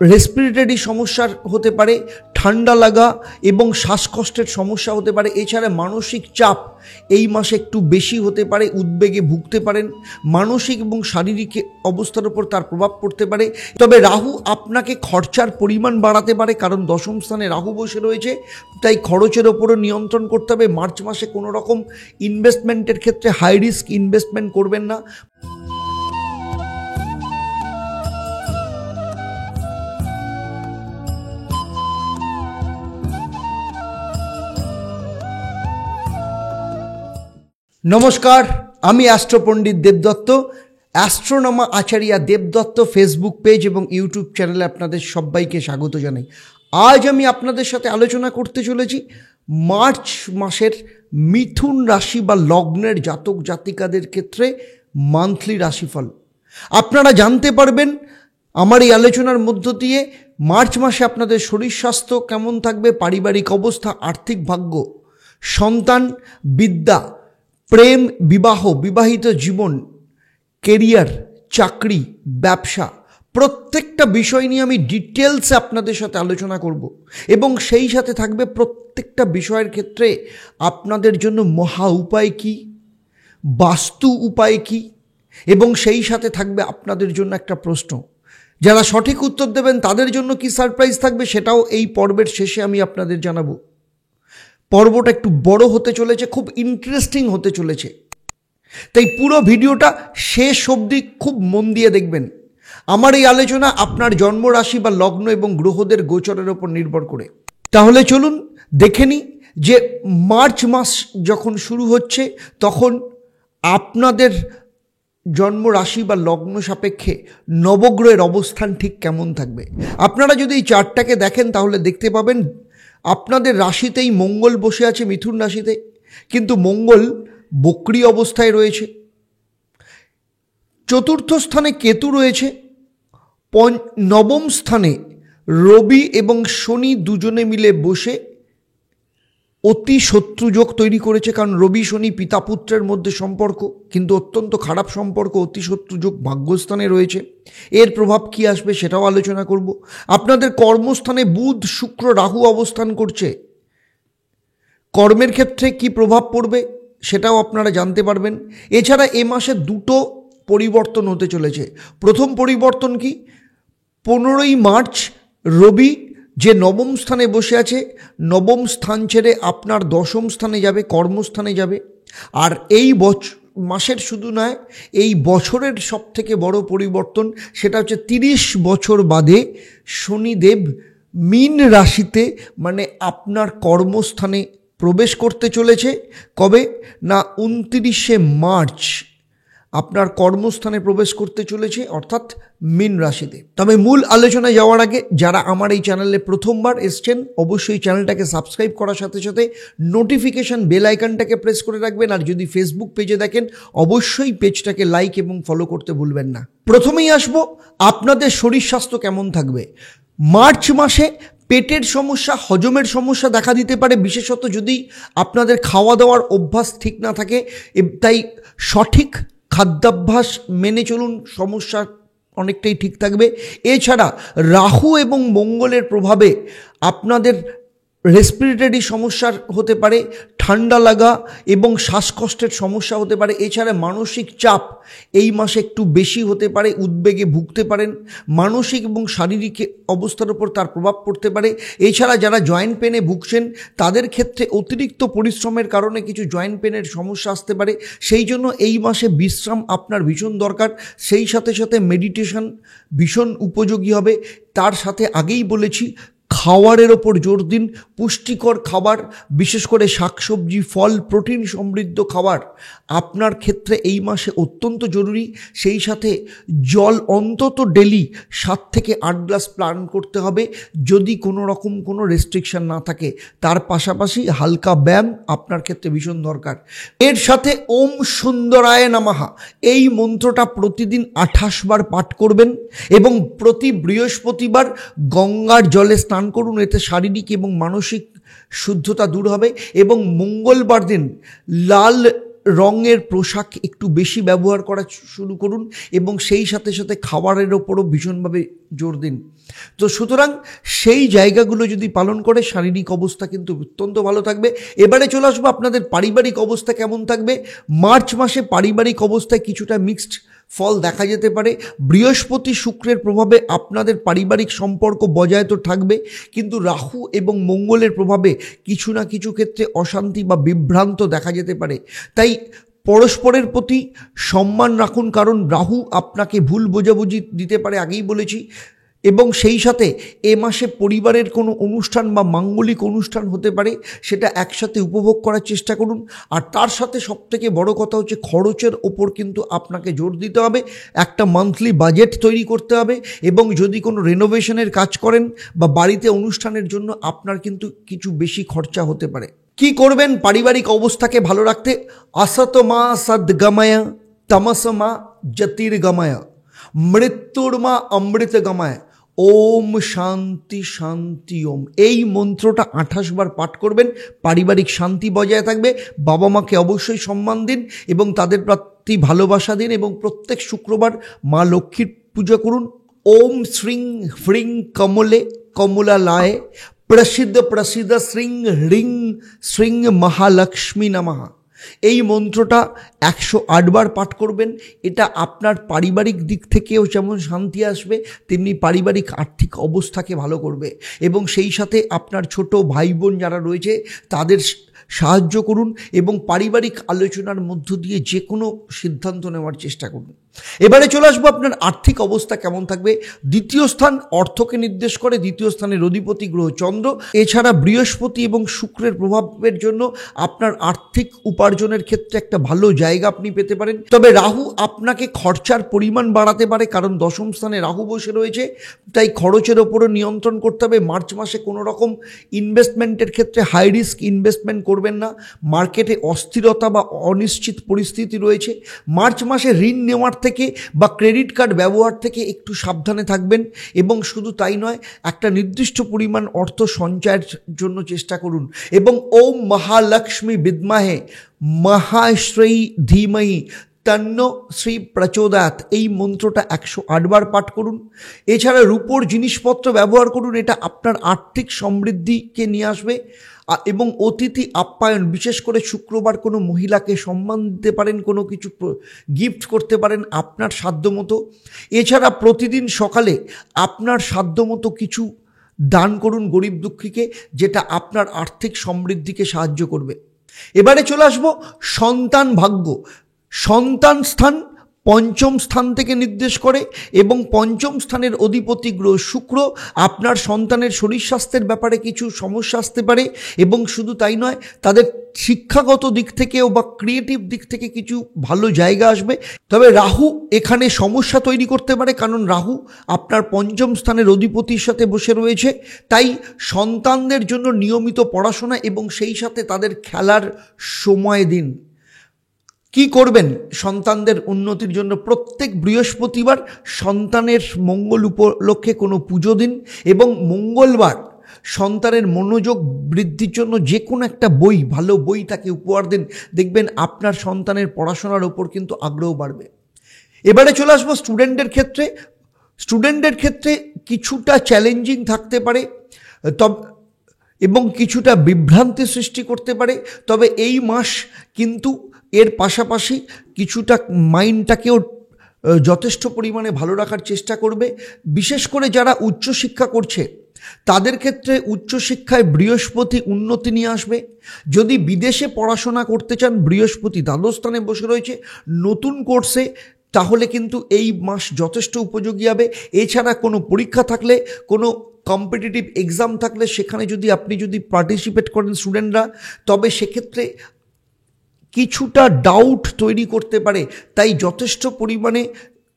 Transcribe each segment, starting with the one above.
Respiratory সমস্যার হতে পারে, ঠান্ডা লাগা এবং শ্বাসকষ্টের সমস্যা হতে পারে। এছাড়া মানসিক চাপ এই মাসে একটু বেশি হতে পারে, উদ্বেগে ভুগতে পারেন। মানসিক এবং শারীরিক অবস্থার উপর তার প্রভাব পড়তে পারে। তবে রাহু আপনাকে খরচার পরিমাণ বাড়াতে পারে, কারণ দশম স্থানে রাহু বসে রয়েছে, তাই খরচের ওপরও নিয়ন্ত্রণ করতে হবে। মার্চ মাসে কোনো রকম ইনভেস্টমেন্টের ক্ষেত্রে হাই রিস্ক ইনভেস্টমেন্ট করবেন না। নমস্কার, আমি অ্যাস্ট্রো পণ্ডিত দেবদত্ত। অ্যাস্ট্রোনমা আচার্য দেবদত্ত ফেসবুক পেজ এবং ইউটিউব চ্যানেলে আপনাদের সবাইকে স্বাগত জানাই। আজ আমি আপনাদের সাথে আলোচনা করতে চলেছি মার্চ মাসের মিথুন রাশি বা লগ্নের জাতক জাতিকাদের ক্ষেত্রে মান্থলি রাশিফল। আপনারা জানতে পারবেন আমার এই আলোচনার মধ্য দিয়ে মার্চ মাসে আপনাদের শরীর স্বাস্থ্য কেমন থাকবে, পারিবারিক অবস্থা, আর্থিক ভাগ্য, সন্তান, বিদ্যা, প্রেম, বিবাহ, বিবাহিত জীবন, কেরিয়ার, চাকরি, ব্যবসা, প্রত্যেকটা বিষয় নিয়ে আমি ডিটেলসে আপনাদের সাথে আলোচনা করব এবং সেই সাথে থাকবে প্রত্যেকটা বিষয়ের ক্ষেত্রে আপনাদের জন্য মহা উপায় কী, বাস্তু উপায় কী, এবং সেই সাথে থাকবে আপনাদের জন্য একটা প্রশ্ন। যারা সঠিক উত্তর দেবেন তাদের জন্য কি সারপ্রাইজ থাকবে সেটাও এই পর্বের শেষে আমি আপনাদের জানাবো। পর্বটা একটু বড় হতে চলেছে, খুব ইন্টারেস্টিং হতে চলেছে, তাই পুরো ভিডিওটা শেষ অবধি খুব মন দিয়ে দেখবেন। আমার এই আলোচনা আপনার জন্মরাশি বা লগ্ন এবং গ্রহদের গোচরের ওপর নির্ভর করে। তাহলে চলুন দেখে নিই যে মার্চ মাস যখন শুরু হচ্ছে তখন আপনাদের জন্মরাশি বা লগ্ন সাপেক্ষে নবগ্রহের অবস্থান ঠিক কেমন থাকবে। আপনারা যদি এই চার্টটাকে দেখেন তাহলে দেখতে পাবেন আপনাদের রাশিতেই মঙ্গল বসে আছে, মিথুন রাশিতে, কিন্তু মঙ্গল বক্রী অবস্থায় রয়েছে। চতুর্থ স্থানে কেতু রয়েছে, নবম স্থানে রবি এবং শনি দুজনে মিলে বসে অতি শত্রুযোগ তৈরি করেছে, কারণ রবি শনি পিতা পুত্রের মধ্যে সম্পর্ক, কিন্তু অত্যন্ত খারাপ সম্পর্ক। অতি শত্রুযোগ ভাগ্যস্থানে রয়েছে, এর প্রভাব কি আসবে সেটাও আলোচনা করব। আপনাদের কর্মস্থানে বুধ, শুক্র, রাহু অবস্থান করছে, কর্মের ক্ষেত্রে কি প্রভাব পড়বে সেটাও আপনারা জানতে পারবেন। এছাড়া এ মাসে দুটো পরিবর্তন হতে চলেছে। প্রথম পরিবর্তন কি, 15ই মার্চ রবি যে নবম স্থানে বসে আছে, নবম স্থান ছেড়ে আপনার দশম স্থানে যাবে, কর্মস্থানে যাবে। আর এই মাসের শুধু নয়, এই বছরের সবথেকে বড় পরিবর্তন সেটা হচ্ছে 30 বছর বাদে শনিদেব মীন রাশিতে, মানে আপনার কর্মস্থানে প্রবেশ করতে চলেছে। কবে না, 29শে মার্চ আপনার কর্মস্থানে প্রবেশ করতে চলেছে, অর্থাৎ মীন রাশিতে। তবে মূল আলোচনায় যাওয়ার আগে যারা আমার এই চ্যানেলে প্রথমবার এসছেন অবশ্যই চ্যানেলটাকে সাবস্ক্রাইব করার সাথে সাথে নোটিফিকেশান বেল আইকনটাকে প্রেস করে রাখবেন। আর যদি ফেসবুক পেজে দেখেন অবশ্যই পেজটাকে লাইক এবং ফলো করতে ভুলবেন না। প্রথমেই আসবো আপনাদের শরীর স্বাস্থ্য কেমন থাকবে। মার্চ মাসে পেটের সমস্যা, হজমের সমস্যা দেখা দিতে পারে, বিশেষত যদি আপনাদের খাওয়া দাওয়ার অভ্যাস ঠিক না থাকে। তাই সঠিক খাদ্যাভ্যাস মেনে চলুন, সমস্যা অনেকটাই ঠিক থাকবে। এছাড়া রাহু এবং মঙ্গলের প্রভাবে আপনাদের রেসপিরেটরি সমস্যার হতে পারে, ঠান্ডা লাগা এবং শ্বাসকষ্টের সমস্যা হতে পারে। এছাড়া মানসিক চাপ এই মাসে একটু বেশি হতে পারে, উদ্বেগে ভুগতে পারেন। মানসিক এবং শারীরিক অবস্থার উপর তার প্রভাব পড়তে পারে। এছাড়া যারা জয়েন্ট পেনে ভুগছেন তাদের ক্ষেত্রে অতিরিক্ত পরিশ্রমের কারণে কিছু জয়েন্ট পেনের সমস্যা আসতে পারে। সেই জন্য এই মাসে বিশ্রাম আপনার ভীষণ দরকার। সেই সাথে সাথে মেডিটেশন ভীষণ উপযোগী হবে। তার সাথে আগেই বলেছি খাবারের ওপর জোর দিন। পুষ্টিকর খাবার, বিশেষ করে শাকসবজি, ফল, প্রোটিন সমৃদ্ধ খাবার আপনার ক্ষেত্রে এই মাসে অত্যন্ত জরুরি। সেই সাথে জল অন্তত ডেলি 7 থেকে 8 গ্লাস পান করতে হবে, যদি কোনো রকম কোনো রেস্ট্রিকশন না থাকে। তার পাশাপাশি হালকা ব্যায়াম আপনার ক্ষেত্রে ভীষণ দরকার। এর সাথে ওম সুন্দরায় নমঃ এই মন্ত্রটা প্রতিদিন 28 বার পাঠ করবেন এবং প্রতি বৃহস্পতিবার গঙ্গার জলে স্নান করুন। এতে শারীরিক এবং মানসিক শুদ্ধতা দূর হবে। এবং মঙ্গলবার দিন লাল রঙের পোশাক একটু বেশি ব্যবহার করা শুরু করুন এবং সেই সাথে সাথে খাবারের ওপরও ভীষণভাবে জোর দিন। তো সুতরাং সেই জায়গাগুলো যদি পালন করে শারীরিক অবস্থা কিন্তু অত্যন্ত ভালো থাকবে। এবারে চলে আসবো আপনাদের পারিবারিক অবস্থা কেমন থাকবে। মার্চ মাসে পারিবারিক অবস্থায় কিছুটা মিক্সড ফল দেখা যেতে পারে। বৃহস্পতি শুক্রের প্রভাবে আপনাদের পারিবারিক সম্পর্ক বজায় তো থাকবে, কিন্তু রাহু এবং মঙ্গলের প্রভাবে কিছু না কিছু ক্ষেত্রে অশান্তি বা বিভ্রান্ত দেখা যেতে পারে। তাই পরস্পরের প্রতি সম্মান রাখুন, কারণ রাহু আপনাকে ভুল বোঝাবুঝি দিতে পারে, আগেই বলেছি। এবং সেই সাথে এ মাসে পরিবারের কোনো অনুষ্ঠান বা মাঙ্গলিক অনুষ্ঠান হতে পারে, সেটা একসাথে উপভোগ করার চেষ্টা করুন। আর তার সাথে সবথেকে বড় কথা হচ্ছে খরচের ওপর কিন্তু আপনাকে জোর দিতে হবে। একটা মান্থলি বাজেট তৈরি করতে হবে এবং যদি কোনো রেনোভেশনের কাজ করেন বা বাড়িতে অনুষ্ঠানের জন্য আপনার কিন্তু কিছু বেশি খরচা হতে পারে। কি করবেন পারিবারিক অবস্থাকে ভালো রাখতে? আসতমা সদ্গময় তমসমা জ্যোতির্গময় মৃত্যুর্মা অমৃত গময় ওম শান্তি শান্তি ওম। এই মন্ত্রটা 28 বার পাঠ করবেন, পারিবারিক শান্তি বজায় থাকবে। বাবা মাকে অবশ্যই সম্মান দিন এবং তাদের প্রতি ভালোবাসা দিন এবং প্রত্যেক শুক্রবার মা লক্ষ্মীর পূজা করুন। ওম শ্রীং হ্রিং কমলে কমলালয়ে প্রসিদ্ধ প্রসিদ্ধ শ্রীং হ্রিং শ্রীং মহালক্ষ্মী নমঃ। এই মন্ত্রটা 108 বার পাঠ করবেন। এটা আপনার পারিবারিক দিক থেকেও যেমন শান্তি আসবে, তেমনি পারিবারিক আর্থিক অবস্থাকে ভালো করবে এবং সেই সাথে আপনার ছোট ভাই বোন যারা রয়েছে তাদের সাহায্য করুন এবং পারিবারিক আলোচনার মধ্য দিয়ে যে কোনো সিদ্ধান্ত নেওয়ার চেষ্টা করুন। এবারে চলে আসবো আপনার আর্থিক অবস্থা কেমন থাকবে। দ্বিতীয় স্থান অর্থকে নির্দেশ করে, দ্বিতীয় স্থানের অধিপতি গ্রহ চন্দ্র। এছাড়া বৃহস্পতি এবং শুক্রের প্রভাবের জন্য আপনার আর্থিক উপার্জনের ক্ষেত্রে একটা ভালো জায়গা আপনি পেতে পারেন। তবে রাহু আপনাকে খরচার পরিমাণ বাড়াতে পারে, কারণ দশম স্থানে রাহু বসে রয়েছে, তাই খরচের ওপরও নিয়ন্ত্রণ করতে হবে। মার্চ মাসে কোনো রকম ইনভেস্টমেন্টের ক্ষেত্রে হাই রিস্ক ইনভেস্টমেন্ট করবেন না। মার্কেটে অস্থিরতা বা অনিশ্চিত পরিস্থিতি রয়েছে। মার্চ মাসে ঋণ নেওয়ার থেকে বা ক্রেডিট কার্ড ব্যবহার থেকে একটু সাবধানে থাকবেন এবং শুধু তাই নয়, একটা নির্দিষ্ট পরিমাণ অর্থ সঞ্চয়ের জন্য চেষ্টা করুন এবং ওম মহালক্ষ্মী বিদ্মহে মহাশ্রী ধীমহি তন্ন শ্রী প্রচোদয়াৎ এই মন্ত্রটা 108 বার পাঠ করুন। এছাড়া রূপোর জিনিসপত্র ব্যবহার করুন, এটা আপনার আর্থিক সমৃদ্ধিকে নিয়ে আসবে। এবং অতিথি আপ্যায়ন, বিশেষ করে শুক্রবার কোনো মহিলাকে সম্মান দিতে পারেন, কোনো কিছু গিফট করতে পারেন আপনার সাধ্যমতো। এছাড়া প্রতিদিন সকালে আপনার সাধ্যমতো কিছু দান করুন গরিব দুঃখীকে, যেটা আপনার আর্থিক সমৃদ্ধিকে সাহায্য করবে। এবারে চলে আসবো সন্তান ভাগ্য। সন্তান স্থান পঞ্চম স্থান থেকে নির্দেশ করে এবং পঞ্চম স্থানের অধিপতি গ্রহ শুক্র। আপনার সন্তানের শরীর স্বাস্থ্যের ব্যাপারে কিছু সমস্যা আসতে পারে এবং শুধু তাই নয়, তাদের শিক্ষাগত দিক থেকেও বা ক্রিয়েটিভ দিক থেকে কিছু ভালো জায়গা আসবে। তবে রাহু এখানে সমস্যা তৈরি করতে পারে, কারণ রাহু আপনার পঞ্চম স্থানের অধিপতির সাথে বসে রয়েছে। তাই সন্তানদের জন্য নিয়মিত পড়াশোনা এবং সেই সাথে তাদের খেলার সময় দিন। কি করবেন সন্তানদের উন্নতির জন্য? প্রত্যেক বৃহস্পতিবার সন্তানের মঙ্গল উপলক্ষে কোনো পুজো দিন এবং মঙ্গলবার সন্তানের মনোযোগ বৃদ্ধির জন্য যে কোনো একটা বই, ভালো বই তাকে উপহার দিন। দেখবেন আপনার সন্তানের পড়াশোনার ওপর কিন্তু আগ্রহ বাড়বে। এবারে চলে আসবো স্টুডেন্টের ক্ষেত্রে। স্টুডেন্টের ক্ষেত্রে কিছুটা চ্যালেঞ্জিং থাকতে পারে এবং কিছুটা বিভ্রান্তি সৃষ্টি করতে পারে। তবে এই মাস কিন্তু এর পাশাপাশি কিছুটা মাইন্ডটাকেও যথেষ্ট পরিমাণে ভালো রাখার চেষ্টা করবে। বিশেষ করে যারা উচ্চশিক্ষা করছে তাদের ক্ষেত্রে উচ্চশিক্ষায় বৃহস্পতি উন্নতি নিয়ে আসবে। যদি বিদেশে পড়াশোনা করতে চান, বৃহস্পতি দ্বাদশ স্থানে বসে রয়েছে নতুন কোর্সে, তাহলে কিন্তু এই মাস যথেষ্ট উপযোগী হবে। এছাড়া কোনো পরীক্ষা থাকলে, কোনো কম্পিটিটিভ এক্সাম থাকলে সেখানে আপনি যদি পার্টিসিপেট করেন স্টুডেন্টরা, তবে সেক্ষেত্রে কিছুটা ডাউট তৈরি করতে পারে। তাই যথেষ্ট পরিমাণে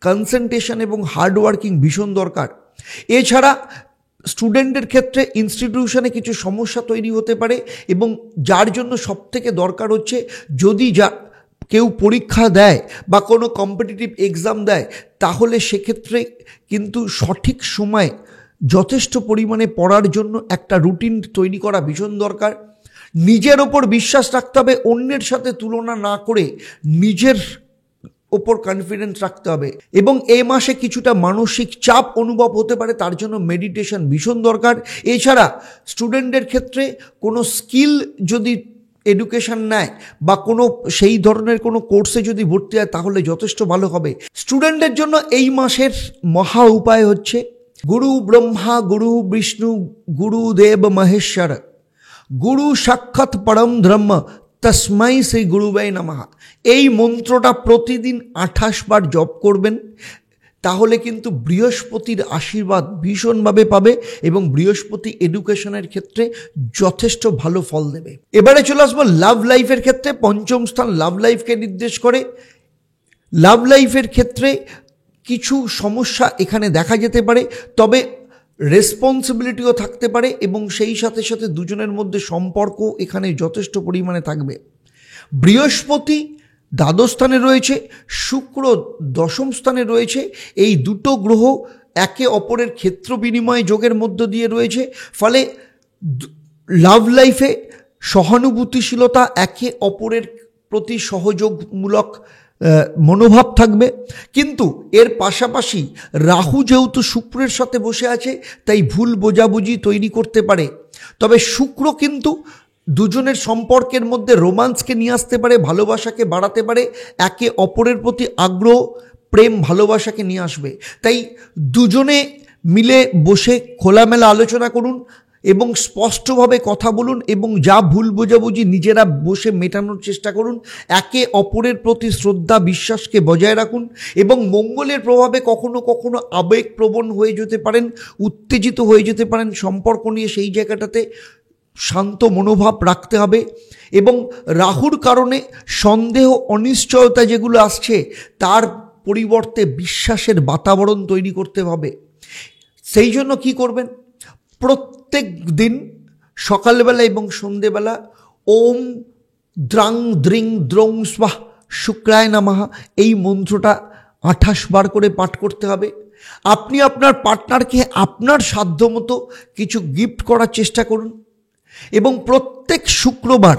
কনসেন্ট্রেশন এবং হার্ডওয়ার্কিং ভীষণ দরকার। এছাড়া স্টুডেন্টের ক্ষেত্রে ইনস্টিটিউশনে কিছু সমস্যা তৈরি হতে পারে এবং যার জন্য সবথেকে দরকার হচ্ছে, যদি কেউ পরীক্ষা দেয় বা কোনো কম্পিটিটিভ এক্সাম দেয়, তাহলে সেক্ষেত্রে কিন্তু সঠিক সময় যথেষ্ট পরিমাণে পড়ার জন্য একটা রুটিন তৈরি করা ভীষণ দরকার। নিজের ওপর বিশ্বাস রাখতে হবে, অন্যের সাথে তুলনা না করে নিজের ওপর কনফিডেন্স রাখতে হবে। এবং এই মাসে কিছুটা মানসিক চাপ অনুভব হতে পারে, তার জন্য মেডিটেশন ভীষণ দরকার। এছাড়া স্টুডেন্টদের ক্ষেত্রে কোনো স্কিল যদি এডুকেশন নেয় বা কোনো সেই ধরনের কোনো কোর্সে যদি ভর্তি হয় তাহলে যথেষ্ট ভালো হবে। স্টুডেন্টদের জন্য এই মাসের মহা উপায় হচ্ছে গুরু ব্রহ্মা গুরু বিষ্ণু গুরুদেব মহেশ্বর গুরু সাক্ষাৎ পরম ব্রহ্ম তস্মাই শ্রী গুরুবাই নমঃ। এই মন্ত্রটা প্রতিদিন 28 বার জপ করবেন, তাহলে কিন্তু বৃহস্পতির আশীর্বাদ ভীষণভাবে পাবে এবং বৃহস্পতি এডুকেশনের ক্ষেত্রে যথেষ্ট ভালো ফল দেবে। এবারে চলে আসবো লাভ লাইফের ক্ষেত্রে। পঞ্চম স্থান লাভ লাইফকে নির্দেশ করে। লাভ লাইফের ক্ষেত্রে কিছু সমস্যা এখানে দেখা যেতে পারে, তবে রেসপন্সিবিলিটিও থাকতে পারে এবং সেই সাথে সাথে দুজনের মধ্যে সম্পর্ক এখানে যথেষ্ট পরিমাণে থাকবে। বৃহস্পতি দ্বাদশ স্থানে রয়েছে, শুক্র দশম স্থানে রয়েছে। এই দুটো গ্রহ একে অপরের ক্ষেত্র বিনিময় যোগের মধ্য দিয়ে রয়েছে, ফলে লাভ লাইফে সহানুভূতিশীলতা, একে অপরের প্রতি সহযোগমূলক মনোভাব থাকবে। কিন্তু এর পাশাপাশি রাহু যেহেতু শুক্রের সাথে বসে আছে, তাই ভুল বোঝাবুঝি তৈরি করতে পারে। তবে শুক্র কিন্তু দুজনের সম্পর্কের মধ্যে রোমান্সকে নিয়ে আসতে পারে, ভালোবাসাকে বাড়াতে পারে, একে অপরের প্রতি আগ্রহ, প্রেম, ভালোবাসাকে নিয়ে আসবে। তাই দুজনে মিলে বসে খোলামেলা আলোচনা করুন এবং স্পষ্টভাবে কথা বলুন এবং যা ভুল বোঝাবুঝি নিজেরা বসে মেটানোর চেষ্টা করুন। একে অপরের প্রতি শ্রদ্ধা বিশ্বাসকে বজায় রাখুন এবং মঙ্গলের প্রভাবে কখনো কখনো আবেগপ্রবণ হয়ে যেতে পারেন, উত্তেজিত হয়ে যেতে পারেন সম্পর্ক নিয়ে। সেই জায়গাটাতে শান্ত মনোভাব রাখতে হবে এবং রাহুর কারণে সন্দেহ, অনিশ্চয়তা যেগুলো আসছে তার পরিবর্তে বিশ্বাসের বাতাবরণ তৈরি করতে হবে। সেই জন্য কি করবেন, প্রত্যেক দিন সকালবেলা এবং সন্ধেবেলা ওম দ্রাং দ্রিং দ্রৌং স্বাহ শুক্রায় নমঃ এই মন্ত্রটা 28 বার করে পাঠ করতে হবে। আপনি আপনার পার্টনারকে আপনার সাধ্যমতো কিছু গিফট করার চেষ্টা করুন এবং প্রত্যেক শুক্রবার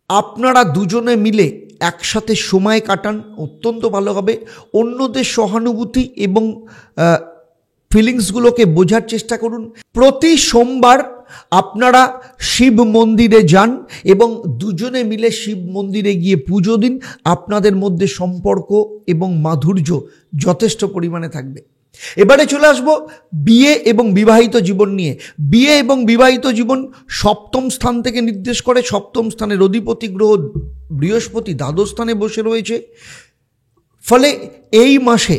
আপনারা দুজনে মিলে একসাথে সময় কাটান, অত্যন্ত ভালো হবে। অন্যদের সহানুভূতি এবং ফিলিংসগুলোকে বোঝার চেষ্টা করুন। প্রতি সোমবার আপনারা শিব মন্দিরে যান এবং দুজনে মিলে শিব মন্দিরে গিয়ে পুজো দিন। আপনাদের মধ্যে সম্পর্ক এবং মাধুর্য যথেষ্ট পরিমাণে থাকবে। এবারে চলে আসবো বিয়ে এবং বিবাহিত জীবন নিয়ে। বিয়ে এবং বিবাহিত জীবন সপ্তম স্থান থেকে নির্দেশ করে। সপ্তম স্থানের অধিপতি গ্রহ বৃহস্পতি দ্বাদশ স্থানে বসে রয়েছে, ফলে এই মাসে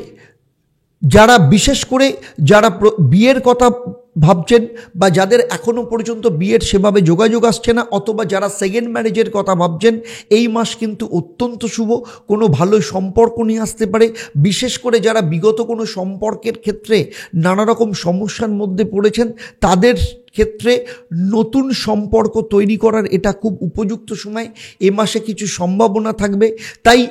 যারা বিশেষ করে যারা বিয়ের কথা ভাবছেন বা যাদের এখনও পর্যন্ত বিয়ের সেভাবে যোগাযোগ আসছে না, অথবা যারা সেকেন্ড ম্যারেজের কথা ভাবছেন, এই মাস কিন্তু অত্যন্ত শুভ। কোনো ভালো সম্পর্ক নিয়ে আসতে পারে। বিশেষ করে যারা বিগত কোনো সম্পর্কের ক্ষেত্রে নানা রকম সমস্যার মধ্যে পড়েছেন, তাদের ক্ষেত্রে নতুন সম্পর্ক তৈরি করার এটা খুব উপযুক্ত সময়। এ মাসে কিছু সম্ভাবনা থাকবে, তাই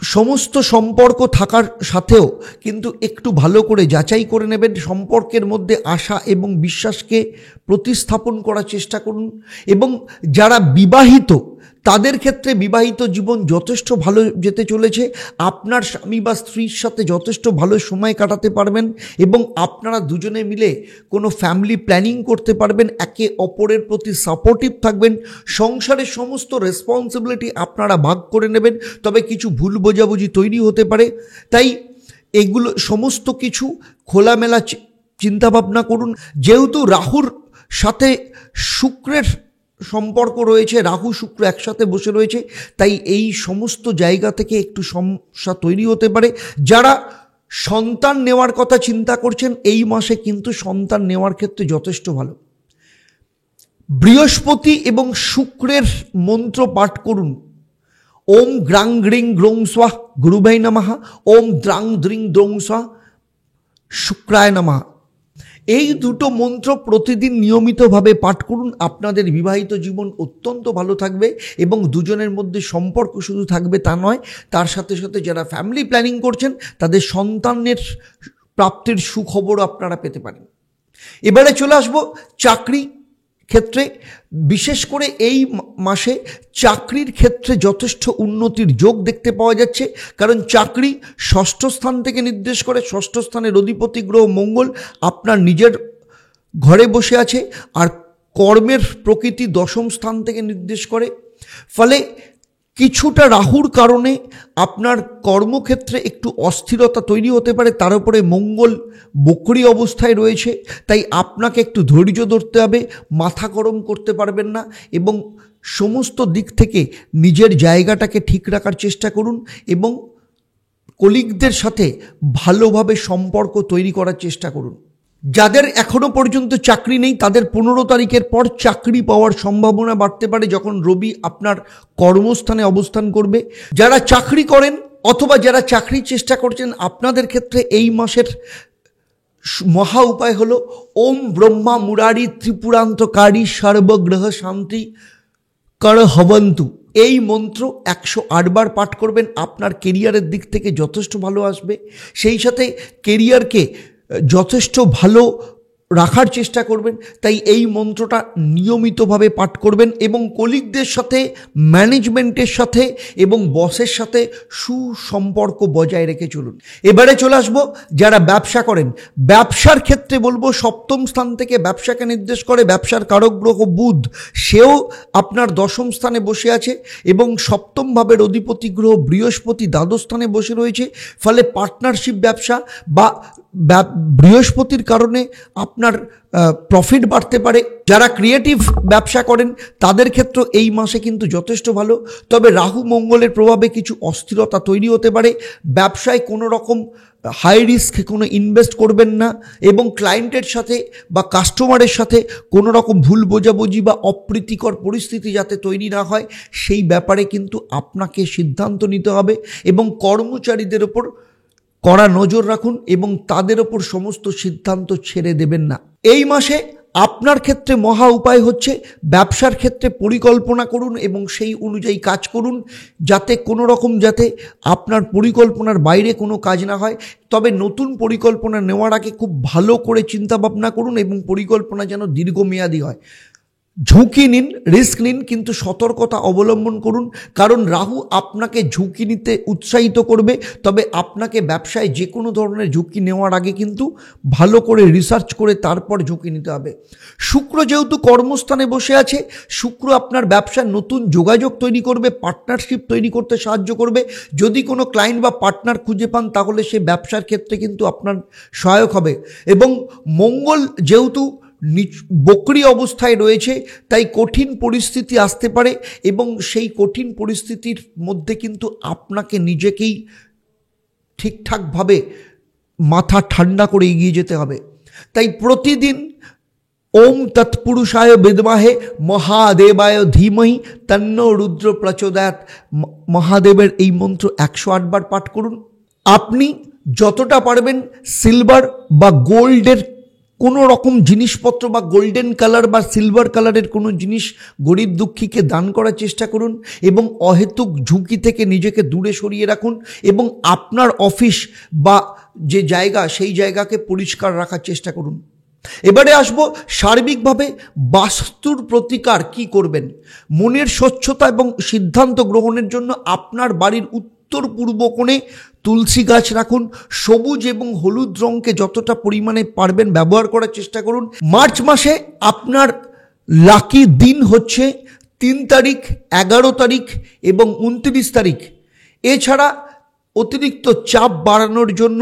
সমস্ত সম্পর্ক থাকার সাথেও কিন্তু একটু ভালো করে যাচাই করে নেবেন। সম্পর্কের মধ্যে আশা এবং বিশ্বাসকে প্রতিস্থাপন করার চেষ্টা করুন এবং যারা বিবাহিত তাদের ক্ষেত্রে বিবাহিত জীবন যথেষ্ট ভালো যেতে চলেছে। আপনার স্বামী বা স্ত্রীর সাথে যথেষ্ট ভালো সময় কাটাতে পারবেন এবং আপনারা দুজনে মিলে কোনো ফ্যামিলি প্ল্যানিং করতে পারবেন, একে অপরের প্রতি সাপোর্টিভ থাকবেন। সংসারের সমস্ত রেসপন্সিবিলিটি আপনারা ভাগ করে নেবেন, তবে কিছু ভুল বোঝাবুঝি তৈরি হতে পারে। তাই এগুলো সমস্ত কিছু খোলামেলা চিন্তাভাবনা করুন। যেহেতু রাহুর সাথে শুক্রের সম্পর্ক রয়েছে, রাহু শুক্র একসাথে বসে রয়েছে, তাই এই সমস্ত জায়গা থেকে একটু সমস্যা তৈরি হতে পারে। যারা সন্তান নেওয়ার কথা চিন্তা করছেন, এই মাসে কিন্তু সন্তান নেওয়ার ক্ষেত্রে যথেষ্ট ভালো। বৃহস্পতি এবং শুক্রের মন্ত্র পাঠ করুন। ওম গ্রাং গ্রিং গ্রৌং স্বাহ গুরুবাই নমঃ, ওম দ্রাং দ্রিং দ্রৌং স্বাহ শুক্রায় নমঃ। এই দুটো মন্ত্র প্রতিদিন নিয়মিতভাবে পাঠ করুন। আপনাদের বিবাহিত জীবন অত্যন্ত ভালো থাকবে এবং দুজনের মধ্যে সম্পর্ক শুধু থাকবে তা নয়, তার সাথে সাথে যারা ফ্যামিলি প্ল্যানিং করছেন তাদের সন্তানের প্রাপ্তির সুখবরও আপনারা পেতে পারেন। এবারে চলে আসবো চাকরি ক্ষেত্রে বিশেষ করে এই মাসে চাকরির ক্ষেত্রে যথেষ্ট উন্নতির যোগ দেখতে পাওয়া যাচ্ছে, কারণ চাকরি ষষ্ঠ স্থান থেকে নির্দেশ করে। ষষ্ঠ স্থানের অধিপতি গ্রহ মঙ্গল আপনার নিজের ঘরে বসে আছে, আর কর্মের প্রকৃতি দশম স্থান থেকে নির্দেশ করে। ফলে কিছুটা রাহুর কারণে আপনার কর্মক্ষেত্রে একটু অস্থিরতা তৈরি হতে পারে। তার উপরে মঙ্গল বক্রী অবস্থায় রয়েছে, তাই আপনাকে একটু ধৈর্য ধরতে হবে, মাথা গরম করতে পারবেন না, এবং সমস্ত দিক থেকে নিজের জায়গাটাকে ঠিক রাখার চেষ্টা করুন এবং কলিগদের সাথে ভালোভাবে সম্পর্ক তৈরি করার চেষ্টা করুন। যাদের এখনো পর্যন্ত চাকরি নেই তাদের 15 তারিখের পর চাকরি পাওয়ার সম্ভাবনা বাড়তে পারে, যখন রবি আপনার কর্মস্থানে অবস্থান করবে। যারা চাকরি করেন অথবা যারা চাকরির চেষ্টা করছেন, আপনাদের ক্ষেত্রে এই মাসের মহা উপায় হল ওম ব্রহ্মা মুরারি ত্রিপুরান্তকারী সর্বগ্রহ শান্তি কর হবন্তু। এই মন্ত্র 108 বার পাঠ করবেন, আপনার কেরিয়ারের দিক থেকে যথেষ্ট ভালো আসবে। সেই সাথে কেরিয়ারকে যথেষ্ট ভালো রাখার চেষ্টা করবেন, তাই এই মন্ত্রটা নিয়মিতভাবে পাঠ করবেন এবং কলিগদের সাথে, ম্যানেজমেন্টের সাথে এবং বসের সাথে সুসম্পর্ক বজায় রেখে চলুন। এবারে চলে আসবো যারা ব্যবসা করেন। ব্যবসার ক্ষেত্রে বলবো সপ্তম স্থান থেকে ব্যবসাকে নির্দেশ করে ব্যবসার কারক গ্রহ বুধ, সেও আপনার দশম স্থানে বসে আছে এবং সপ্তম ভাবের অধিপতি গ্রহ বৃহস্পতি দ্বাদশ স্থানে বসে রয়েছে। ফলে পার্টনারশিপ ব্যবসা বা বৃহস্পতির কারণে আপনার প্রফিট বাড়তে পারে। যারা ক্রিয়েটিভ ব্যবসা করেন তাদের ক্ষেত্রে এই মাসে কিন্তু যথেষ্ট ভালো, তবে রাহু মঙ্গলের প্রভাবে কিছু অস্থিরতা তৈরি হতে পারে। ব্যবসায় কোনো রকম হাই রিস্ক কোনো ইনভেস্ট করবেন না এবং ক্লায়েন্টের সাথে বা কাস্টমারের সাথে কোনো রকম ভুল বোঝাবুঝি বা অপ্রীতিকর পরিস্থিতি যাতে তৈরি না হয় সেই ব্যাপারে কিন্তু আপনাকে সিদ্ধান্ত নিতে হবে এবং কর্মচারীদের ওপর কড়া নজর রাখুন এবং তাদের ওপর সমস্ত সিদ্ধান্ত ছেড়ে দেবেন না। এই মাসে আপনার ক্ষেত্রে মহা উপায় হচ্ছে ব্যবসার ক্ষেত্রে পরিকল্পনা করুন এবং সেই অনুযায়ী কাজ করুন, যাতে কোনো রকম যাতে আপনার পরিকল্পনার বাইরে কোনো কাজ না হয়। তবে নতুন পরিকল্পনা নেওয়ার আগে খুব ভালো করে চিন্তা ভাবনা করুন এবং পরিকল্পনা যেন দীর্ঘমেয়াদী হয়। ঝুঁকি নিন, রিস্ক নিন, কিন্তু সতর্কতা অবলম্বন করুন, কারণ রাহু আপনাকে ঝুঁকি নিতে উৎসাহিত করবে। তবে আপনাকে ব্যবসায় যে কোনো ধরনের ঝুঁকি নেওয়ার আগে কিন্তু ভালো করে রিসার্চ করে তারপর ঝুঁকি নিতে হবে। শুক্র যেহেতু কর্মস্থানে বসে আছে, শুক্র আপনার ব্যবসার নতুন যোগাযোগ তৈরি করবে, পার্টনারশিপ তৈরি করতে সাহায্য করবে। যদি কোনো ক্লায়েন্ট বা পার্টনার খুঁজে পান তাহলে সে ব্যবসার ক্ষেত্রে কিন্তু আপনার সহায়ক হবে। এবং মঙ্গল যেহেতু বক্রী অবস্থায় রয়েছে, তাই কঠিন পরিস্থিতি আসতে পারে এবং সেই কঠিন পরিস্থিতির মধ্যে কিন্তু আপনাকে নিজেকেই ঠিকঠাকভাবে মাথা ঠান্ডা করে এগিয়ে যেতে হবে। তাই প্রতিদিন ওম তৎপুরুষায় বিদ্মহে মহাদেবায় ধীমহি তন্ন রুদ্র প্রচোদয়াৎ মহাদেবের এই মন্ত্র 108 বার পাঠ করুন। আপনি যতটা পারবেন সিলভার বা গোল্ডের কোনো রকম জিনিসপত্র বা গোল্ডেন কালার বা সিলভার কালারের কোনো জিনিস গরিব দুঃখীকে দান করার চেষ্টা করুন এবং অহেতুক ঝুঁকি থেকে নিজেকে দূরে সরিয়ে রাখুন এবং আপনার অফিস বা যে জায়গা সেই জায়গাকে পরিষ্কার রাখার চেষ্টা করুন। এবারে আসবো সার্বিকভাবে বাস্তুর প্রতিকার কি করবেন। মনের স্বচ্ছতা এবং সিদ্ধান্ত গ্রহণের জন্য আপনার বাড়ির উত্তর পূর্ব কোণে তুলসী গাছ রাখুন। সবুজ এবং হলুদ রঙকে যতটা পরিমাণে পারবেন ব্যবহার করার চেষ্টা করুন। মার্চ মাসে আপনার লাকি দিন হচ্ছে 3 তারিখ, 11 তারিখ এবং 29 তারিখ। এছাড়া অতিরিক্ত চাপ বাড়ানোর জন্য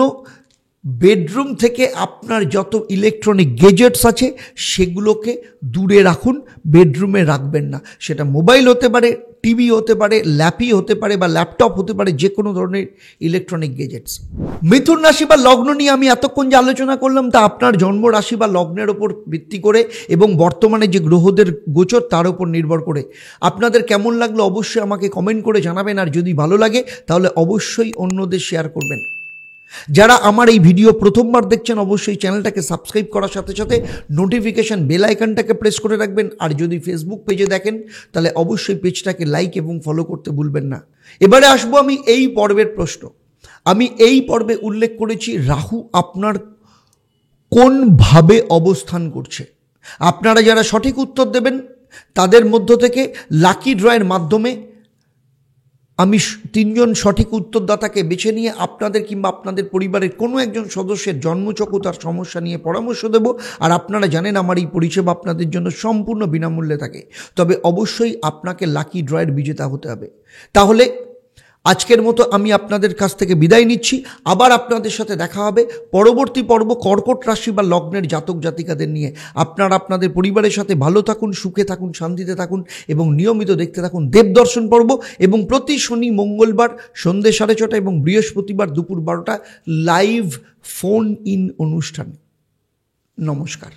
বেডরুম থেকে আপনার যত ইলেকট্রনিক গেজেটস আছে সেগুলোকে দূরে রাখুন, বেডরুমে রাখবেন না। সেটা মোবাইল হতে পারে, টিভি হতে পারে, ল্যাপি হতে পারে বা ল্যাপটপ হতে পারে, যে কোনো ধরনের ইলেকট্রনিক গেজেটস। মিথুন রাশি বা লগ্ন নিয়ে আমি এতক্ষণ যে আলোচনা করলাম তা আপনার জন্ম রাশি বা লগ্নের ওপর ভিত্তি করে এবং বর্তমানে যে গ্রহদের গোচর তার উপর নির্ভর করে। আপনাদের কেমন লাগলো অবশ্যই আমাকে কমেন্ট করে জানাবেন, আর যদি ভালো লাগে তাহলে অবশ্যই অন্যদের শেয়ার করবেন। যারা আমার এই ভিডিও প্রথমবার দেখছেন অবশ্যই চ্যানেলটাকে সাবস্ক্রাইব করার সাথে সাথে নোটিফিকেশন বেল আইকনটাকে প্রেস করে রাখবেন। আর যদি ফেসবুক পেজে দেখেন তাহলে অবশ্যই পেজটাকে লাইক এবং ফলো করতে ভুলবেন না। এবারে আসবো আমি এই পর্বের প্রশ্ন। আমি এই পর্বে উল্লেখ করেছি রাহু আপনার কোন ভাবে অবস্থান করছে। আপনারা যারা সঠিক উত্তর দেবেন তাদের মধ্য থেকে লাকি ড্রয়ের মাধ্যমে আমি 3 জন সঠিক উত্তরদাতাকে বেছে নিয়ে আপনাদের কিংবা আপনাদের পরিবারের কোনো একজন সদস্যের জন্মচক্র তার সমস্যা নিয়ে পরামর্শ দেব। আর আপনারা জানেন আমার এই পরিষেবা আপনাদের জন্য সম্পূর্ণ বিনামূল্যে থাকে। তবে অবশ্যই আপনাকে লাকি ড্রয়ের বিজেতা হতে হবে। তাহলে আজকের মতো আমি আপনাদের কাছ থেকে বিদায় নিচ্ছি। আবার আপনাদের সাথে দেখা হবে পরবর্তী পর্ব কর্কট রাশি বা লগ্নের জাতক জাতিকাদের নিয়ে। আপনারা আপনাদের পরিবারের সাথে ভালো থাকুন, সুখে থাকুন, শান্তিতে থাকুন এবং নিয়মিত দেখতে থাকুন দেবদর্শন পর্ব। এবং প্রতি শনি মঙ্গলবার সন্ধ্যে 6:30 এবং বৃহস্পতিবার দুপুর 12টা লাইভ ফোন ইন অনুষ্ঠান। নমস্কার।